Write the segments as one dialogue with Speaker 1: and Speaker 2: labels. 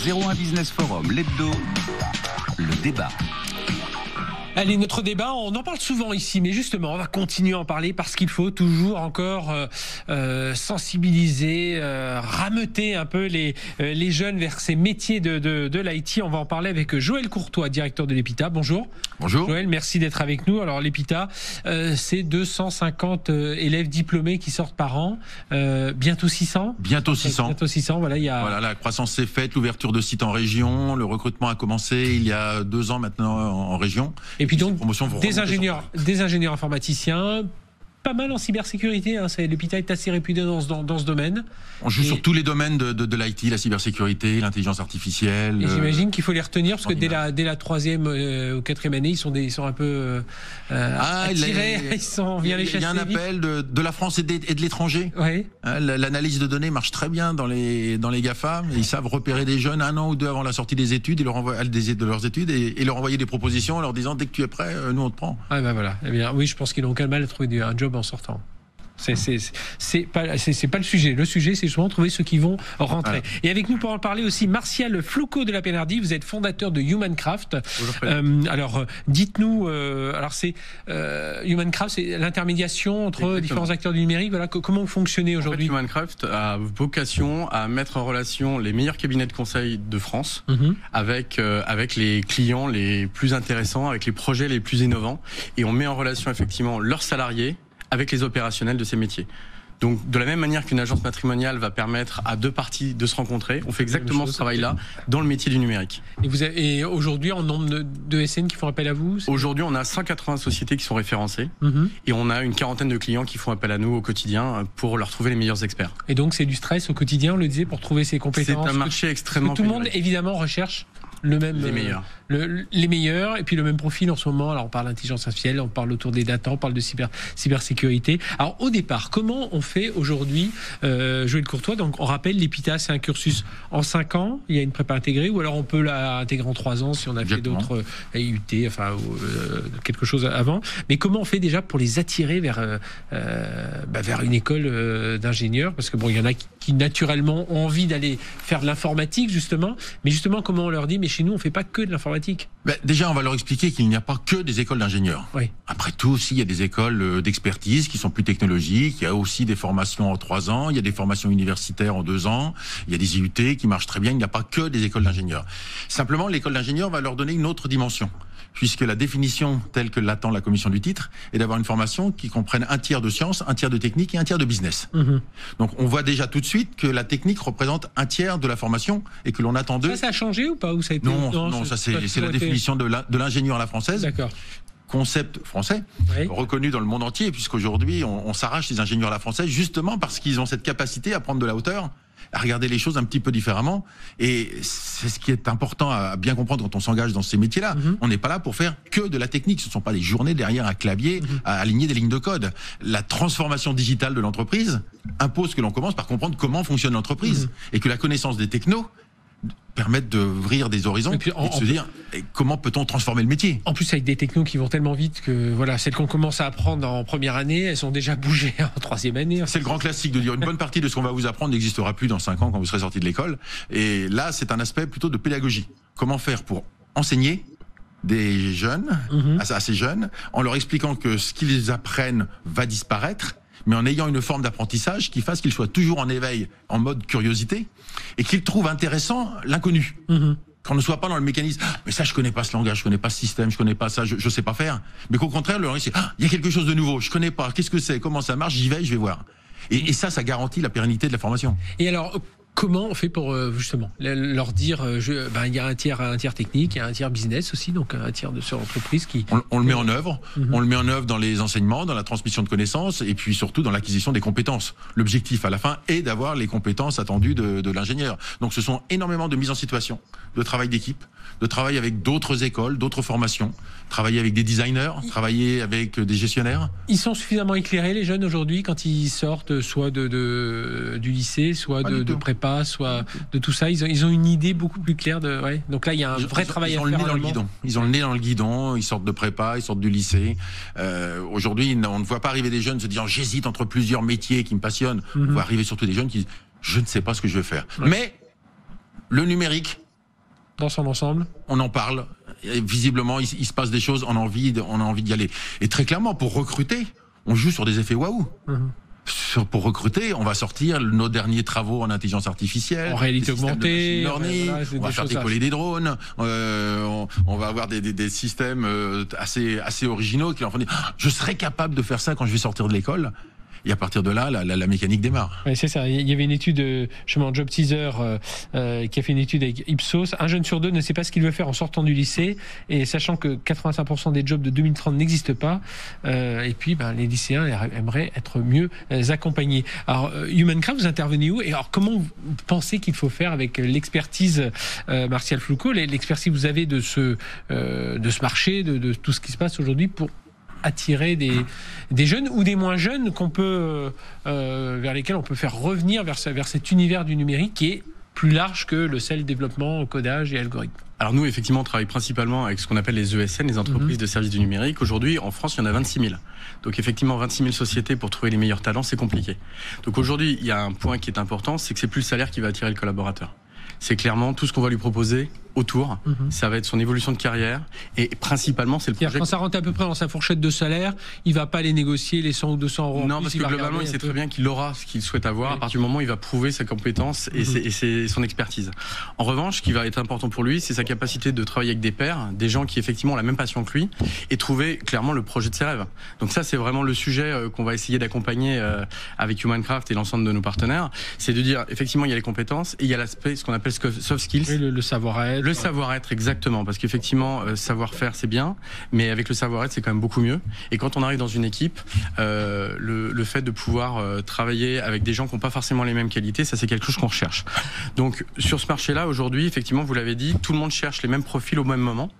Speaker 1: 01 Business Forum, l'hebdo, le débat.
Speaker 2: Allez, notre débat, on en parle souvent ici, mais justement, on va continuer à en parler parce qu'il faut toujours encore sensibiliser, rameuter un peu les jeunes vers ces métiers de l'IT. On va en parler avec Joël Courtois, directeur de l'EPITA. Bonjour.
Speaker 3: Bonjour.
Speaker 2: Joël, merci d'être avec nous. Alors l'EPITA, c'est 250 élèves diplômés qui sortent par an, bientôt 600.
Speaker 3: Bientôt 600.
Speaker 2: Bientôt 600, voilà.
Speaker 3: Voilà, la croissance s'est faite, l'ouverture de sites en région, le recrutement a commencé il y a 2 ans maintenant en région.
Speaker 2: Et puis donc, des ingénieurs informaticiens, pas mal en cybersécurité. L'EPITA est assez réputé dans ce domaine.
Speaker 3: On joue sur tous les domaines de l'IT, la cybersécurité, l'intelligence artificielle.
Speaker 2: Et j'imagine qu'il faut les retenir parce que dès la 3e ou 4e année, ils sont un peu attirés. On vient les chasser.
Speaker 3: Il y a un appel de la France et de l'étranger.
Speaker 2: Oui.
Speaker 3: L'analyse de données marche très bien dans les GAFA. Ils savent repérer des jeunes 1 an ou 2 avant la sortie des études, de leurs études et leur envoyer des propositions en leur disant dès que tu es prêt, nous on te prend.
Speaker 2: Ah ben voilà. Eh bien, oui, je pense qu'ils n'ont aucun mal à trouver un job en sortant. C'est pas le sujet. Le sujet, c'est justement trouver ceux qui vont rentrer. Voilà. Et avec nous pour en parler aussi, Martial Floucault de la PNRD. Vous êtes fondateur de Humancraft. Alors, dites-nous. Humancraft, c'est l'intermédiation entre différents acteurs du numérique. Voilà, comment vous fonctionnez aujourd'hui?
Speaker 4: Humancraft a vocation à mettre en relation les meilleurs cabinets de conseil de France avec les clients les plus intéressants, avec les projets les plus innovants, et on met en relation effectivement leurs salariés avec les opérationnels de ces métiers. Donc, de la même manière qu'une agence matrimoniale va permettre à 2 parties de se rencontrer, on fait exactement ce travail-là dans le métier du numérique.
Speaker 2: Et aujourd'hui, en nombre de SN qui font appel à vous?
Speaker 4: Aujourd'hui, on a 180 sociétés qui sont référencées et on a une 40aine de clients qui font appel à nous au quotidien pour leur trouver les meilleurs experts.
Speaker 2: Et donc, c'est du stress au quotidien, on le disait, pour trouver ces compétences?
Speaker 4: C'est un marché extrêmement
Speaker 2: tout le monde, évidemment, recherche les meilleurs. Les meilleurs, et puis le même profil en ce moment. Alors on parle d'intelligence artificielle, on parle autour des data, on parle de cybersécurité. Alors au départ, comment on fait aujourd'hui, Joël Courtois? Donc on rappelle, l'EPITA, c'est un cursus en 5 ans, il y a une prépa intégrée, ou alors on peut l'intégrer en 3 ans si on a fait d'autres IUT, quelque chose avant. Mais comment on fait déjà pour les attirer vers une école d'ingénieurs? Parce que bon, il y en a qui naturellement ont envie d'aller faire de l'informatique justement, mais justement comment on leur dit, mais chez nous on fait pas que de l'informatique?
Speaker 3: Déjà on va leur expliquer qu'il n'y a pas que des écoles d'ingénieurs.
Speaker 2: Oui.
Speaker 3: Après tout aussi, il y a des écoles d'expertise qui sont plus technologiques, il y a aussi des formations en 3 ans, il y a des formations universitaires en 2 ans, il y a des IUT qui marchent très bien, il n'y a pas que des écoles d'ingénieurs. Simplement, l'école d'ingénieurs va leur donner une autre dimension, puisque la définition telle que l'attend la commission du titre est d'avoir une formation qui comprenne 1 tiers de sciences, 1 tiers de technique et 1 tiers de business. Donc on voit déjà tout de suite que la technique représente 1 tiers de la formation et que l'on attend d'eux.
Speaker 2: Ça a changé ou pas, ou ça a été...
Speaker 3: Non, ça c'est la définition de l'ingénieur à la française.
Speaker 2: D'accord.
Speaker 3: Concept français, reconnu dans le monde entier, puisqu'aujourd'hui on s'arrache les ingénieurs à la française justement parce qu'ils ont cette capacité à prendre de la hauteur, à regarder les choses un petit peu différemment. Et c'est ce qui est important à bien comprendre quand on s'engage dans ces métiers-là. On n'est pas là pour faire que de la technique. Ce ne sont pas des journées derrière un clavier à aligner des lignes de code. La transformation digitale de l'entreprise impose que l'on commence par comprendre comment fonctionne l'entreprise et que la connaissance des technos permettent d'ouvrir des horizons et de se dire comment peut-on transformer le métier.
Speaker 2: En plus avec des technos qui vont tellement vite que voilà, celles qu'on commence à apprendre en première année, elles sont déjà bougées en 3e année.
Speaker 3: C'est le grand classique de dire une bonne partie de ce qu'on va vous apprendre n'existera plus dans 5 ans quand vous serez sorti de l'école. Et là, c'est un aspect plutôt de pédagogie. Comment faire pour enseigner des jeunes, à ces jeunes, en leur expliquant que ce qu'ils apprennent va disparaître, mais en ayant une forme d'apprentissage qui fasse qu'ils soient toujours en éveil, en mode curiosité, et qu'ils trouvent intéressant l'inconnu. Qu'on ne soit pas dans le mécanisme, mais ça je connais pas ce langage, je connais pas ce système, je connais pas ça, je sais pas faire. Mais qu'au contraire, leur dire, il y a quelque chose de nouveau, je connais pas, qu'est-ce que c'est, comment ça marche, j'y vais, je vais voir. Et ça garantit la pérennité de la formation.
Speaker 2: Et alors, comment on fait pour justement leur dire, il y a un tiers technique, il y a un tiers business aussi, donc un tiers de sur l'entreprise qui...
Speaker 3: On le met en œuvre, on le met en œuvre dans les enseignements, dans la transmission de connaissances et puis surtout dans l'acquisition des compétences. L'objectif à la fin est d'avoir les compétences attendues de l'ingénieur. Donc ce sont énormément de mise en situation, de travail d'équipe, de travail avec d'autres écoles, d'autres formations, travailler avec des designers, travailler avec des gestionnaires.
Speaker 2: Ils sont suffisamment éclairés les jeunes aujourd'hui quand ils sortent soit du lycée, soit de prépa, soit de tout ça. Ils ont une idée beaucoup plus claire de. Ouais. Donc là, il y a un vrai travail à faire.
Speaker 3: Ils ont le nez dans le guidon. Ils sortent de prépa, ils sortent du lycée. Aujourd'hui, on ne voit pas arriver des jeunes se disant j'hésite entre plusieurs métiers qui me passionnent. On voit arriver surtout des jeunes qui disent je ne sais pas ce que je veux faire. Ouais. Mais le numérique
Speaker 2: dans son ensemble? On
Speaker 3: en parle. Et visiblement, il se passe des choses, on a envie d'y aller. Et très clairement, pour recruter, on joue sur des effets waouh. Pour recruter, on va sortir nos derniers travaux en intelligence artificielle,
Speaker 2: en réalité augmentée,
Speaker 3: on va faire décoller des drones, on va avoir des systèmes assez originaux qui leur font dire je serais capable de faire ça quand je vais sortir de l'école. Et à partir de là, la mécanique démarre.
Speaker 2: Oui, c'est ça. Il y avait une étude, justement, Job Teaser, qui a fait une étude avec Ipsos. 1 jeune sur 2 ne sait pas ce qu'il veut faire en sortant du lycée. Et sachant que 85% des jobs de 2030 n'existent pas. Et puis, les lycéens aimeraient être mieux accompagnés. Alors, Humancraft, vous intervenez où? Et alors, comment vous pensez qu'il faut faire avec l'expertise, Martial Floucault, l'expertise que vous avez de ce marché, de tout ce qui se passe aujourd'hui pour attirer des jeunes ou des moins jeunes qu'on peut, vers lesquels on peut faire revenir vers cet univers du numérique qui est plus large que le seul développement, codage et algorithmes?
Speaker 4: Alors nous, effectivement, on travaille principalement avec ce qu'on appelle les ESN, les entreprises de services du numérique. Aujourd'hui, en France, il y en a 26 000. Donc effectivement, 26 000 sociétés pour trouver les meilleurs talents, c'est compliqué. Donc aujourd'hui, il y a un point qui est important, c'est que c'est plus le salaire qui va attirer le collaborateur. C'est clairement tout ce qu'on va lui proposer autour, ça va être son évolution de carrière et principalement c'est le projet.
Speaker 2: Quand ça rentre à peu près dans sa fourchette de salaire, il va pas aller négocier les 100 ou 200 euros.
Speaker 4: Non, parce que globalement il sait très bien qu'il aura ce qu'il souhaite avoir à partir du moment où il va prouver sa compétence et son expertise. En revanche, ce qui va être important pour lui, c'est sa capacité de travailler avec des pairs, des gens qui effectivement ont la même passion que lui et trouver clairement le projet de ses rêves. Donc ça c'est vraiment le sujet qu'on va essayer d'accompagner avec Humancraft et l'ensemble de nos partenaires, c'est de dire effectivement il y a les compétences et il y a l'aspect ce qu'on appelle soft skills.
Speaker 2: Oui, le savoir-être.
Speaker 4: Le savoir-être, exactement, parce qu'effectivement, savoir-faire, c'est bien, mais avec le savoir-être, c'est quand même beaucoup mieux. Et quand on arrive dans une équipe, le fait de pouvoir travailler avec des gens qui n'ont pas forcément les mêmes qualités, ça, c'est quelque chose qu'on recherche. Donc, sur ce marché-là, aujourd'hui, effectivement, vous l'avez dit, tout le monde cherche les mêmes profils au même moment.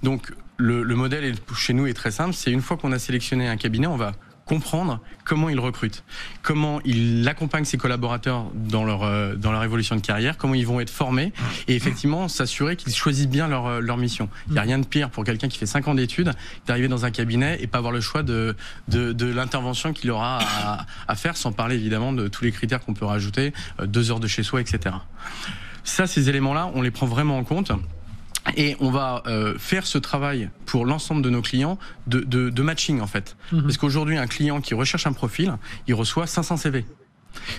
Speaker 4: Donc, le modèle chez nous est très simple, c'est une fois qu'on a sélectionné un cabinet, on va comprendre comment il recrute, comment il accompagne ses collaborateurs dans leur évolution de carrière, comment ils vont être formés et effectivement s'assurer qu'ils choisissent bien leur mission. Il n'y a rien de pire pour quelqu'un qui fait 5 ans d'études d'arriver dans un cabinet et pas avoir le choix de l'intervention qu'il aura à faire, sans parler évidemment de tous les critères qu'on peut rajouter, 2 heures de chez soi, etc. Ça, ces éléments-là, on les prend vraiment en compte. Et on va faire ce travail pour l'ensemble de nos clients de matching en fait. Parce qu'aujourd'hui, un client qui recherche un profil, il reçoit 500 CV.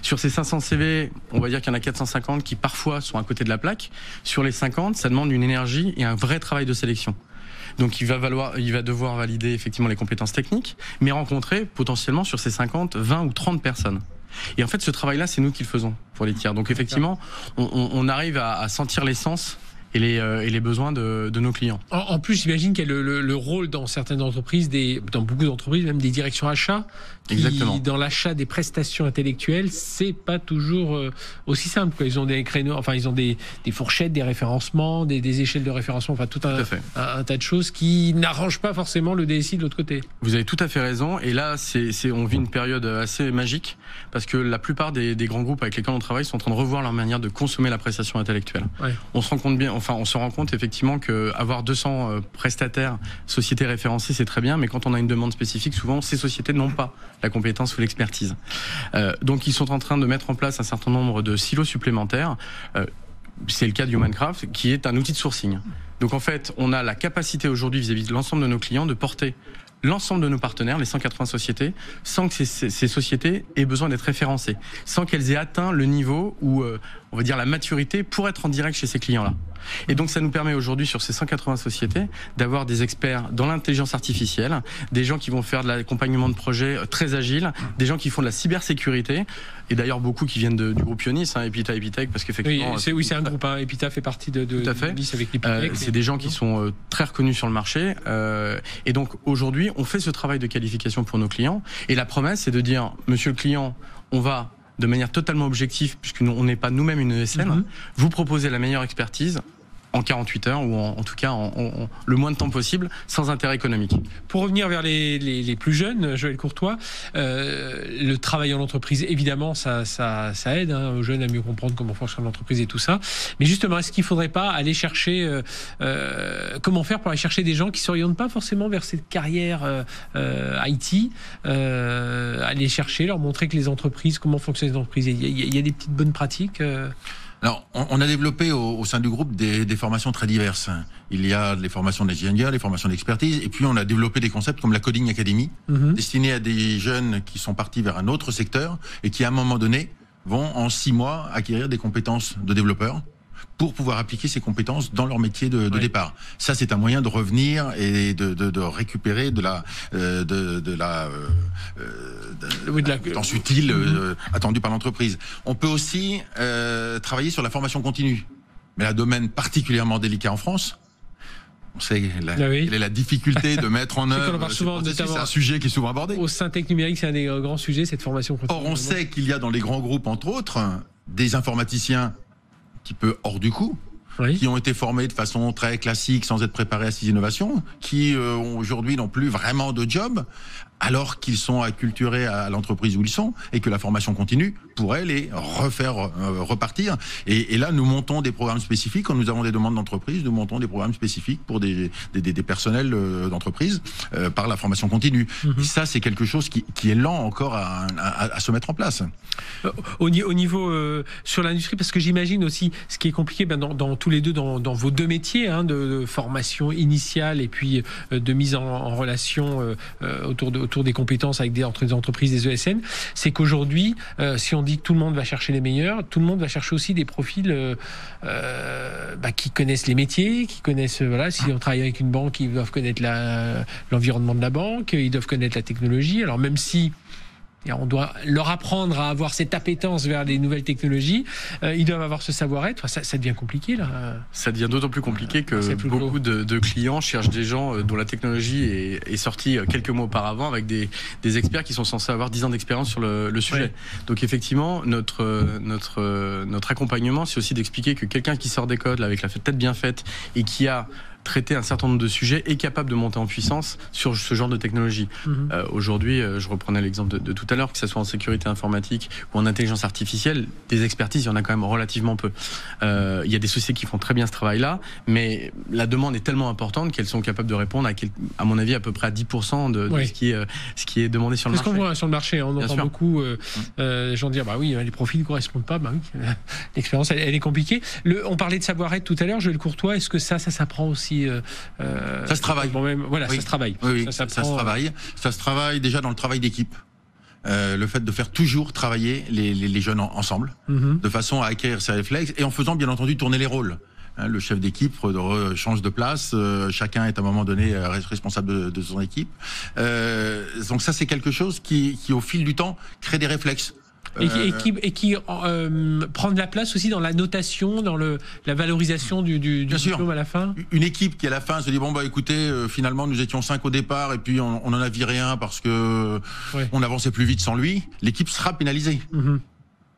Speaker 4: Sur ces 500 CV, on va dire qu'il y en a 450 qui parfois sont à côté de la plaque. Sur les 50, ça demande une énergie et un vrai travail de sélection. Donc il va devoir valider effectivement les compétences techniques, mais rencontrer potentiellement sur ces 50, 20 ou 30 personnes. Et en fait, ce travail-là, c'est nous qui le faisons pour les tiers. Donc effectivement, on arrive à sentir l'essence et les besoins de nos clients.
Speaker 2: En plus, j'imagine qu'il y a le rôle dans certaines entreprises, dans beaucoup d'entreprises, même des directions achats, qui, dans l'achat des prestations intellectuelles, c'est pas toujours aussi simple, quoi. Ils ont des créneaux, enfin ils ont des fourchettes, des référencements, des échelles de référencement, enfin tout un tas de choses qui n'arrangent pas forcément le DSI de l'autre côté.
Speaker 4: Vous avez tout à fait raison. Et là, on vit une période assez magique parce que la plupart des grands groupes avec lesquels on travaille sont en train de revoir leur manière de consommer la prestation intellectuelle. Ouais. On se rend compte effectivement qu'avoir 200 prestataires, sociétés référencées, c'est très bien, mais quand on a une demande spécifique, souvent ces sociétés n'ont pas la compétence ou l'expertise. Donc ils sont en train de mettre en place un certain nombre de silos supplémentaires. C'est le cas de Humancraft, qui est un outil de sourcing. Donc en fait, on a la capacité aujourd'hui vis-à-vis de l'ensemble de nos clients de porter l'ensemble de nos partenaires, les 180 sociétés, sans que ces sociétés aient besoin d'être référencées, sans qu'elles aient atteint le niveau où, on va dire, la maturité pour être en direct chez ces clients-là. Et donc ça nous permet aujourd'hui sur ces 180 sociétés d'avoir des experts dans l'intelligence artificielle, des gens qui vont faire de l'accompagnement de projets très agiles, des gens qui font de la cybersécurité, et d'ailleurs beaucoup qui viennent du groupe Ionis, Epitech, parce qu'effectivement...
Speaker 2: c'est un groupe, Epita fait partie de Ionis avec Epitech.
Speaker 4: C'est des gens qui sont très reconnus sur le marché, et donc aujourd'hui on fait ce travail de qualification pour nos clients, et la promesse c'est de dire, monsieur le client, on va de manière totalement objective, puisque on n'est pas nous-mêmes une ESN, vous proposez la meilleure expertise en 48 heures, ou en tout cas en le moins de temps possible, sans intérêt économique.
Speaker 2: Pour revenir vers les plus jeunes, Joël Courtois, le travail en entreprise, évidemment, ça aide aux jeunes à mieux comprendre comment fonctionne l'entreprise et tout ça. Mais justement, est-ce qu'il ne faudrait pas aller chercher, comment faire pour aller chercher des gens qui ne s'orientent pas forcément vers cette carrière IT, aller chercher, leur montrer que les entreprises, comment fonctionnent les entreprises, il y a des petites bonnes pratiques
Speaker 3: Alors, on a développé au sein du groupe des formations très diverses. Il y a les formations d'ingénieurs, les formations d'expertise, et puis on a développé des concepts comme la Coding Academy, destinés à des jeunes qui sont partis vers un autre secteur et qui, à un moment donné, vont en 6 mois acquérir des compétences de développeurs pour pouvoir appliquer ces compétences dans leur métier de départ. Ça, c'est un moyen de revenir et de récupérer de la compétence utile attendue par l'entreprise. On peut aussi travailler sur la formation continue, mais un domaine particulièrement délicat en France. On sait quelle est la difficulté de mettre en œuvre ce processus. C'est un sujet qui est souvent abordé.
Speaker 2: Au Syntec numérique, c'est un des grands sujets, cette formation continue.
Speaker 3: Or, on sait qu'il y a dans les grands groupes, entre autres, des informaticiens qui peu hors du coup, qui ont été formés de façon très classique, sans être préparés à ces innovations, qui aujourd'hui n'ont plus vraiment de job, alors qu'ils sont acculturés à l'entreprise où ils sont, et que la formation continue pourrait les refaire repartir. Et là, nous montons des programmes spécifiques. Quand nous avons des demandes d'entreprise, nous montons des programmes spécifiques pour des personnels d'entreprise par la formation continue. Et ça, c'est quelque chose qui est lent encore à se mettre en place.
Speaker 2: Au niveau sur l'industrie, parce que j'imagine aussi, ce qui est compliqué dans tous les deux, dans vos deux métiers, de formation initiale et puis de mise en relation autour des compétences avec entre des entreprises, des ESN, c'est qu'aujourd'hui, si on dit que tout le monde va chercher les meilleurs, tout le monde va chercher aussi des profils qui connaissent les métiers, qui connaissent, si on travaille avec une banque, ils doivent connaître l'environnement de la banque, ils doivent connaître la technologie. Alors même si on doit leur apprendre à avoir cette appétence vers les nouvelles technologies, ils doivent avoir ce savoir-être. Ça devient compliqué, là.
Speaker 4: Ça devient d'autant plus compliqué que beaucoup de clients cherchent des gens dont la technologie est sortie quelques mois auparavant, avec des experts qui sont censés avoir 10 ans d'expérience sur le sujet. Ouais. Donc effectivement, notre accompagnement, c'est aussi d'expliquer que quelqu'un qui sort d'école avec la tête bien faite et qui a traiter un certain nombre de sujets est capable de monter en puissance sur ce genre de technologie. Aujourd'hui, je reprenais l'exemple de tout à l'heure, que ce soit en sécurité informatique ou en intelligence artificielle, des expertises, il y en a quand même relativement peu. Il y a des sociétés qui font très bien ce travail-là, mais la demande est tellement importante qu'elles sont capables de répondre à mon avis, à peu près à 10% de ce qui est demandé sur le marché.
Speaker 2: C'est ce qu'on voit sur le marché, on entend beaucoup les gens dire, les profils ne correspondent pas, l'expérience, elle est compliquée. On parlait de savoir-être tout à l'heure, Joël Courtois, est-ce que ça s'apprend aussi
Speaker 3: ça se travaille.
Speaker 2: Ça se travaille.
Speaker 3: Ça se travaille déjà dans le travail d'équipe. Le fait de faire toujours travailler les jeunes ensemble, de façon à acquérir ces réflexes, et en faisant bien entendu tourner les rôles. Le chef d'équipe change de place, chacun est à un moment donné responsable de son équipe. Donc ça, c'est quelque chose qui, au fil du temps, crée des réflexes.
Speaker 2: Et qui prend de la place aussi dans la notation, dans la valorisation du diplôme à la fin. Une
Speaker 3: équipe qui à la fin se dit écoutez, finalement nous étions 5 au départ et puis on en a viré un parce que on avançait plus vite sans lui. L'équipe sera pénalisée.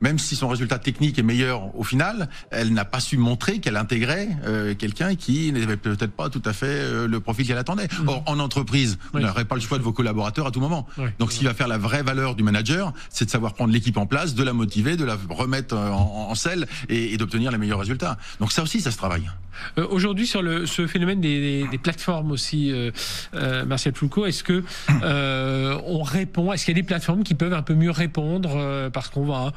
Speaker 3: Même si son résultat technique est meilleur au final, elle n'a pas su montrer qu'elle intégrait quelqu'un qui n'avait peut-être pas tout à fait le profil qu'elle attendait. Or, en entreprise, vous n'aurez pas le choix de vos collaborateurs à tout moment. Donc, ce qui va faire la vraie valeur du manager, c'est de savoir prendre l'équipe en place, de la motiver, de la remettre en selle et d'obtenir les meilleurs résultats. Donc, ça aussi, ça se travaille.
Speaker 2: Aujourd'hui, sur ce phénomène des plateformes aussi, Martial Foulcault, est-ce que on répond? Est-ce qu'il y a des plateformes qui peuvent un peu mieux répondre parce qu'on va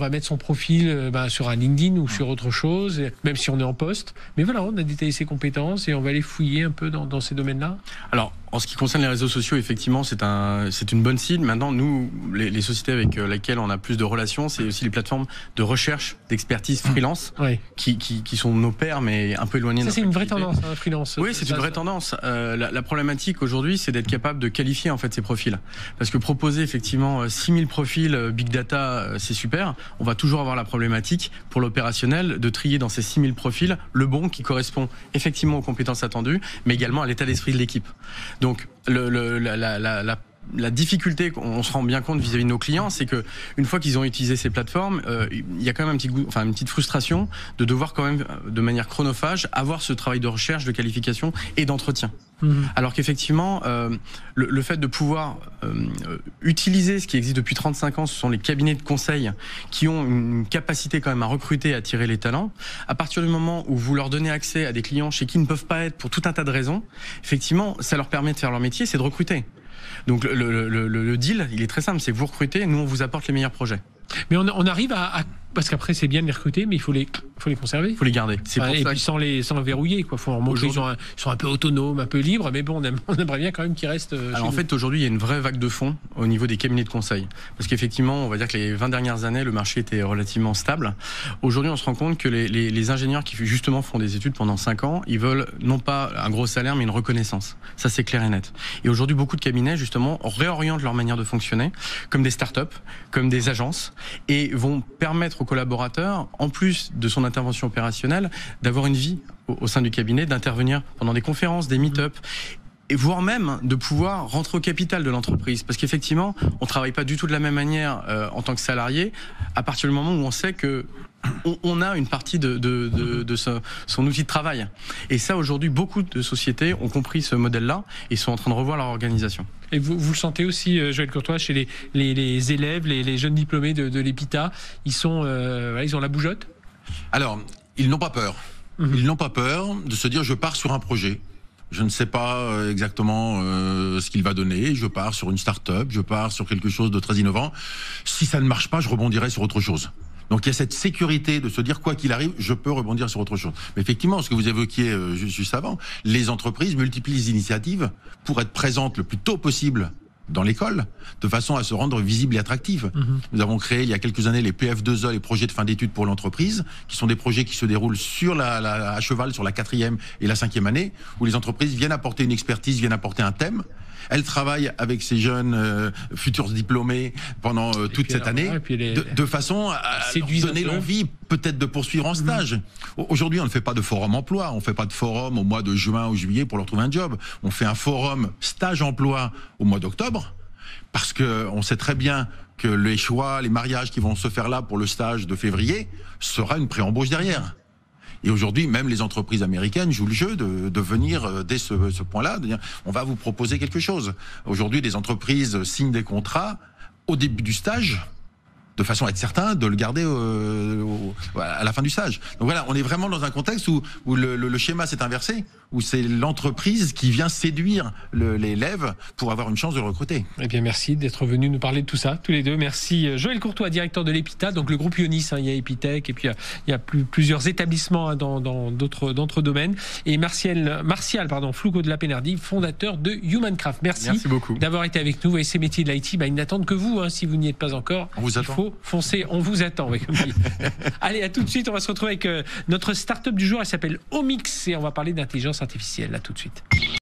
Speaker 2: mettre son profil sur un LinkedIn ou sur autre chose, même si on est en poste. Mais voilà, on a détaillé ses compétences et on va aller fouiller un peu dans ces domaines-là.
Speaker 4: Alors, en ce qui concerne les réseaux sociaux, effectivement, c'est une bonne cible. Maintenant, nous, les sociétés avec lesquelles on a plus de relations, c'est aussi les plateformes de recherche, d'expertise freelance, qui sont nos pairs, mais un peu éloignés de notre
Speaker 2: activité. C'est une vraie tendance, freelance.
Speaker 4: Oui, c'est une vraie tendance. La problématique aujourd'hui, c'est d'être capable de qualifier en fait ces profils. Parce que proposer effectivement 6000 profils Big Data, c'est super. On va toujours avoir la problématique pour l'opérationnel de trier dans ces 6000 profils le bon qui correspond effectivement aux compétences attendues, mais également à l'état d'esprit de l'équipe. Donc la difficulté, on se rend bien compte vis-à-vis de nos clients, c'est que une fois qu'ils ont utilisé ces plateformes, il y a quand même une petite frustration de devoir quand même, de manière chronophage, avoir ce travail de recherche, de qualification et d'entretien. Alors qu'effectivement, le fait de pouvoir utiliser ce qui existe depuis 35 ans, ce sont les cabinets de conseil qui ont une capacité quand même à recruter et à attirer les talents. À partir du moment où vous leur donnez accès à des clients chez qui ils ne peuvent pas être pour tout un tas de raisons, effectivement, ça leur permet de faire leur métier, c'est de recruter. Donc le deal, il est très simple, c'est que vous recrutez, nous on vous apporte les meilleurs projets.
Speaker 2: Mais on arrive à parce qu'après c'est bien de les recruter, mais il faut les conserver.
Speaker 4: Il faut les garder. C'est pour
Speaker 2: et
Speaker 4: ça
Speaker 2: puis sans les verrouiller, quoi. Faut leur montrer qu'ils sont un peu autonomes, un peu libres, mais bon, on aimerait bien quand même qu'ils restent.
Speaker 4: Alors en fait, aujourd'hui, il y a une vraie vague de fonds au niveau des cabinets de conseil, parce qu'effectivement, on va dire que les 20 dernières années, le marché était relativement stable. Aujourd'hui, on se rend compte que les ingénieurs qui justement font des études pendant 5 ans, ils veulent non pas un gros salaire, mais une reconnaissance. Ça, c'est clair et net. Et aujourd'hui, beaucoup de cabinets, justement, réorientent leur manière de fonctionner, comme des startups, comme des agences, et vont permettre aux collaborateurs, en plus de son intervention opérationnelle, d'avoir une vie au sein du cabinet, d'intervenir pendant des conférences, des meet-up, et voire même de pouvoir rentrer au capital de l'entreprise. Parce qu'effectivement, on ne travaille pas du tout de la même manière en tant que salarié, à partir du moment où on sait que on a une partie de son outil de travail. Et ça, aujourd'hui, beaucoup de sociétés ont compris ce modèle-là et sont en train de revoir leur organisation.
Speaker 2: Et vous le sentez aussi, Joël Courtois, chez les élèves, les jeunes diplômés de l'EPITA, ils ont la bougeotte?
Speaker 3: Alors, ils n'ont pas peur. Ils n'ont pas peur de se dire, je pars sur un projet. Je ne sais pas exactement ce qu'il va donner. Je pars sur une start-up, je pars sur quelque chose de très innovant. Si ça ne marche pas, je rebondirai sur autre chose. Donc il y a cette sécurité de se dire, quoi qu'il arrive, je peux rebondir sur autre chose. Mais effectivement, ce que vous évoquiez juste avant, les entreprises multiplient les initiatives pour être présentes le plus tôt possible dans l'école, de façon à se rendre visible et attractive. Nous avons créé il y a quelques années les PF2E, les projets de fin d'études pour l'entreprise, qui sont des projets qui se déroulent à cheval sur la 4e et la 5e année, où les entreprises viennent apporter une expertise, viennent apporter un thème. Elles travaillent avec ces jeunes futurs diplômés pendant toute cette année, de façon à leur donner l'envie peut-être de poursuivre en stage. Aujourd'hui, on ne fait pas de forum emploi, on ne fait pas de forum au mois de juin ou juillet pour leur trouver un job. On fait un forum stage-emploi au mois d'octobre, parce qu'on sait très bien que les choix, les mariages qui vont se faire là pour le stage de février, sera une pré-embauche derrière. Et aujourd'hui, même les entreprises américaines jouent le jeu de venir dès ce point-là, de dire on va vous proposer quelque chose. Aujourd'hui, des entreprises signent des contrats au début du stage, de façon à être certain de le garder à la fin du stage. Donc voilà, on est vraiment dans un contexte où le schéma s'est inversé, où c'est l'entreprise qui vient séduire l'élève pour avoir une chance de le recruter.
Speaker 2: Eh bien, merci d'être venus nous parler de tout ça, tous les deux. Merci Joël Courtois, directeur de l'EPITA, donc le groupe Ionis, il y a Epitech, et puis il y a plusieurs établissements dans d'autres domaines. Et Martial Floucault de la Pénardi, fondateur de Humancraft. Merci beaucoup d'avoir été avec nous. Et ces métiers de l'IT, ils n'attendent que vous, si vous n'y êtes pas encore.
Speaker 3: On vous attend.
Speaker 2: Il faut foncer, on vous attend. Allez, à tout de suite, on va se retrouver avec notre start-up du jour, elle s'appelle Omix, et on va parler d'intelligence artificielle. À tout de suite.